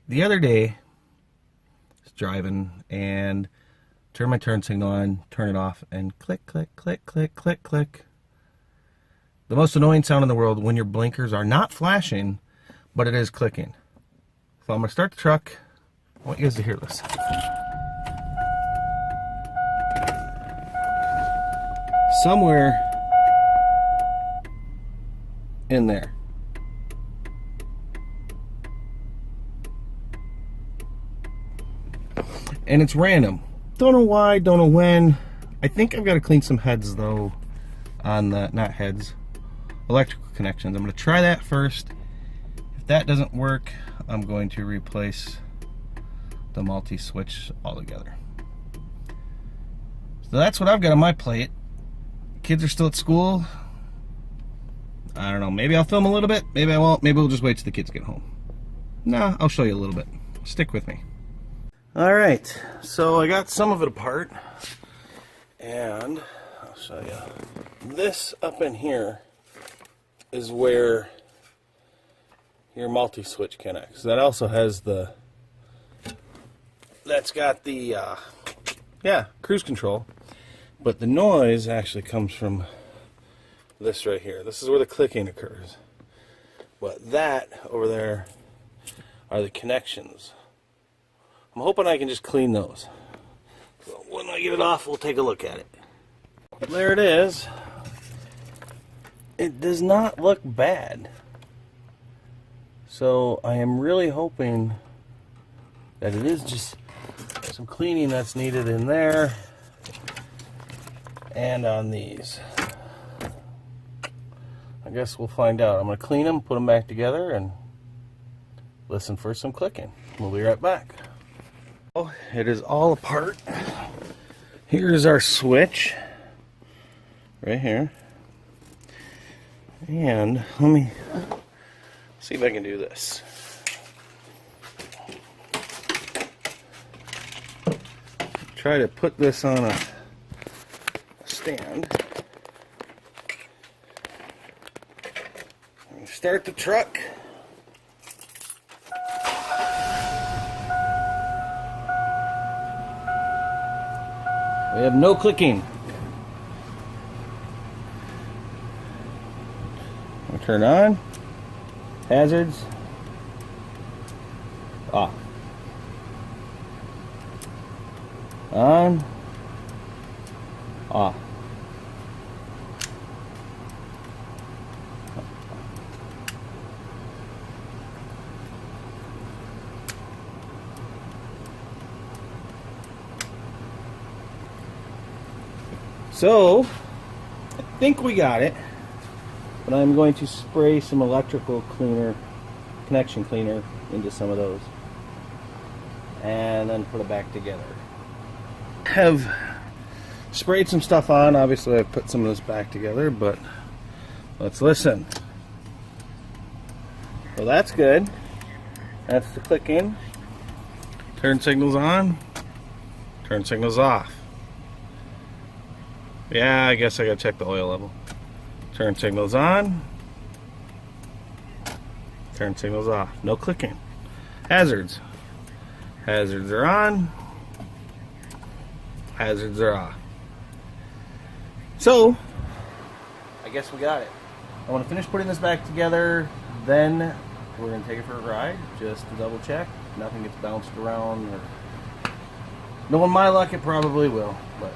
The other day, I was driving and turn my turn signal on, turn it off, and click, click, click, click, click, click. The most annoying sound in the world when your blinkers are not flashing, but it is clicking. So I'm going to start the truck. I want you guys to hear this. Somewhere in there. And it's random. Don't know why, don't know when. I think I've got to clean some heads though on the, not heads, electrical connections. I'm going to try that first. If that doesn't work, I'm going to replace the multi-switch altogether. So that's what I've got on my plate. Kids are still at school. I don't know, maybe I'll film a little bit, maybe I won't, maybe we'll just wait till the kids get home. Nah, I'll show you a little bit. Stick with me. Alright, so I got some of it apart, and I'll show you. This up in here is where your multi-switch connects. That also has the, that's got the, cruise control, but the noise actually comes from this right here. This is where the clicking occurs. But that over there are the connections. I'm hoping I can just clean those. So when I get it off, we'll take a look at it. There it is. It does not look bad. So I am really hoping that it is just some cleaning that's needed in there and on these. I guess we'll find out. I'm going to clean them, put them back together, and listen for some clicking. We'll be right back. Oh, it is all apart. Here's our switch right here. And let me see if I can do this. Try to put this on a stand. Start the truck. We have no clicking. I'll turn on. Hazards. Off. On. Off. So, I think we got it, but I'm going to spray some electrical cleaner, connection cleaner into some of those, and then put it back together. Have sprayed some stuff on. Obviously I've put some of this back together, but let's listen. Well, that's good. That's the clicking. Turn signals on, turn signals off. Yeah, I guess I gotta check the oil level. Turn signals on. Turn signals off. No clicking. Hazards. Hazards are on. Hazards are off. So, I guess we got it. I want to finish putting this back together, then we're going to take it for a ride, just to double check. Nothing gets bounced around. Or... knowing my luck, it probably will, but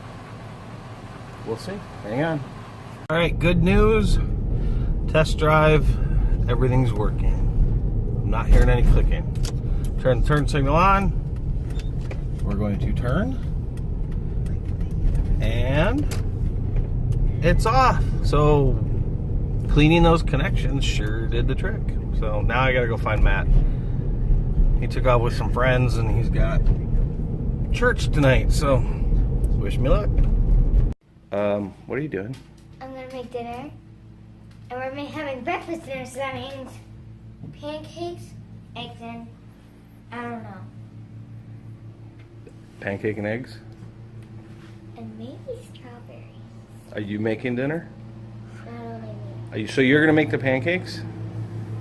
we'll see. Hang on. Alright, good news. Test drive. Everything's working. I'm not hearing any clicking. Turn the turn signal on. We're going to turn. And it's off. So cleaning those connections sure did the trick. So now I gotta go find Matt. He took off with some friends and he's got church tonight. So wish me luck. What are you doing? I'm gonna make dinner, and we're having breakfast dinner, so that means pancakes, eggs, and I don't know. Pancake and eggs? And maybe strawberries. Are you making dinner? I don't know what I mean. So you're gonna make the pancakes?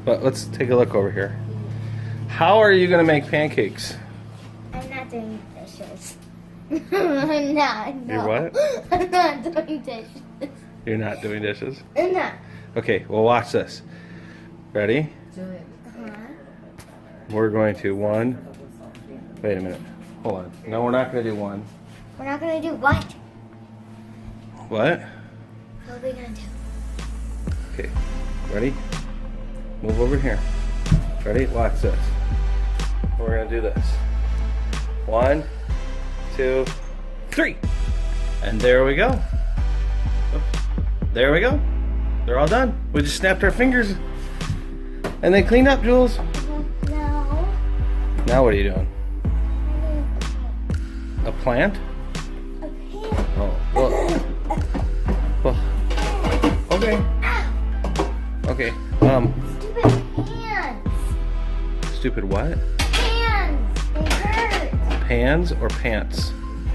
But let's take a look over here. How are you gonna make pancakes? I'm not doing dishes. I'm not. No. You're what? I'm not doing dishes. You're not doing dishes? I'm not. Okay, well watch this. Ready? Uh-huh. We're going to wait a minute. Hold on. No, we're not gonna do one. We're not gonna do what? What? What are we gonna do? Okay, ready? Move over here. Ready? Watch this. We're gonna do this. 1, 2, 3. And there we go. There we go. They're all done. We just snapped our fingers and they cleaned up, Jules. No. Now what are you doing? A plant? A pig. Oh, well. Okay. Okay. Stupid hands. Stupid what? Hands. They hurt. Pans or pants?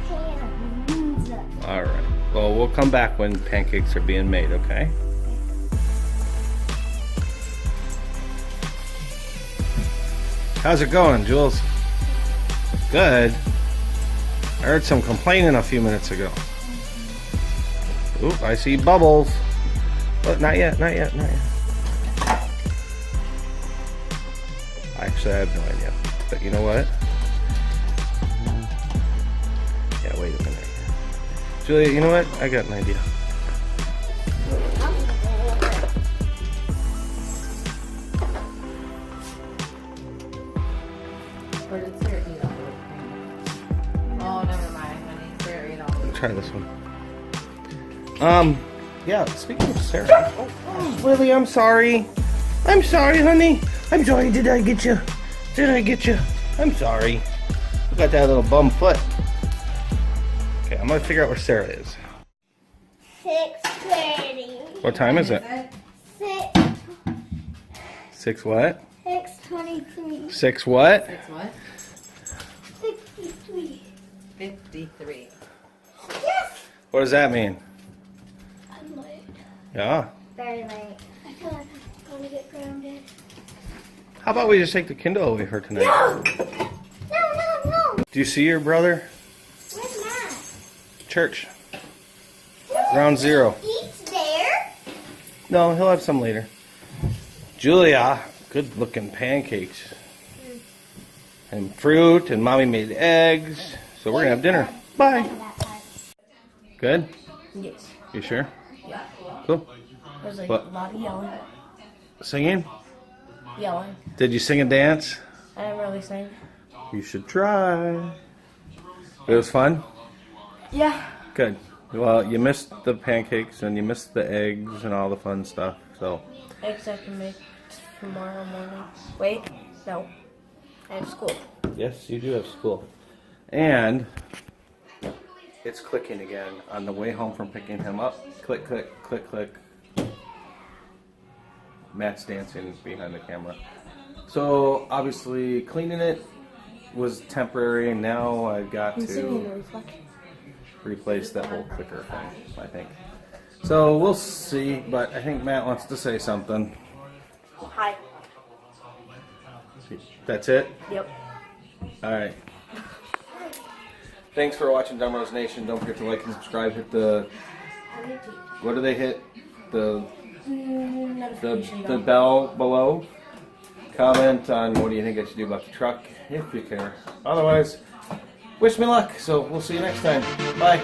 Hands. All right. Well, we'll come back when pancakes are being made, okay? How's it going, Jules? Good. I heard some complaining a few minutes ago. Oop, I see bubbles. But not yet, not yet, not yet. Actually, I have no idea. But you know what? Yeah, wait a minute. Julia, you know what? I got an idea. Or did Sarah eat all the cream? Oh, never mind, honey. Sarah ate all the Try this one. Yeah, speaking of Sarah. Oh, Lily, I'm sorry. I'm sorry, honey. I'm sorry. Did I get you? Did I get you? I'm sorry. Look at that little bum foot. Okay, I'm gonna figure out where Sarah is. 6:30. What time is it? 6 what? 6:23. 6 what? 6 what? 63. 53. Yes. What does that mean? I'm late. Yeah. Very late. I feel like I'm gonna get grounded. How about we just take the Kindle away for tonight? No! No! Do you see your brother? Where's Matt? Church. Ground zero. Eats there? No, he'll have some later. Julia, good looking pancakes. And fruit, and mommy made eggs. So we're gonna have dinner. Bye. Good? Yes. You sure? Yeah. Cool. There's like What? a lot of yelling. Singing? Yelling. Did you sing and dance? I didn't really sing. You should try. It was fun? Yeah. Good. Well, you missed the pancakes and you missed the eggs and all the fun stuff. So, Eggs I can make tomorrow morning. Wait. No. I have school. yes, you do have school. And it's clicking again on the way home from picking him up. Click, click, click, click. Matt's dancing behind the camera. So, obviously, cleaning it was temporary, and now I've got I'm singing the to reflection. replace that whole clicker thing, I think. So, we'll see, but I think Matt wants to say something. Hi. That's it? Yep. Alright. Thanks for watching Dumroese Nation. Don't forget to like and subscribe. Hit the... What do they hit? The bell below. Comment on what do you think I should do about the truck, if you care. Otherwise, wish me luck. So we'll see you next time. Bye.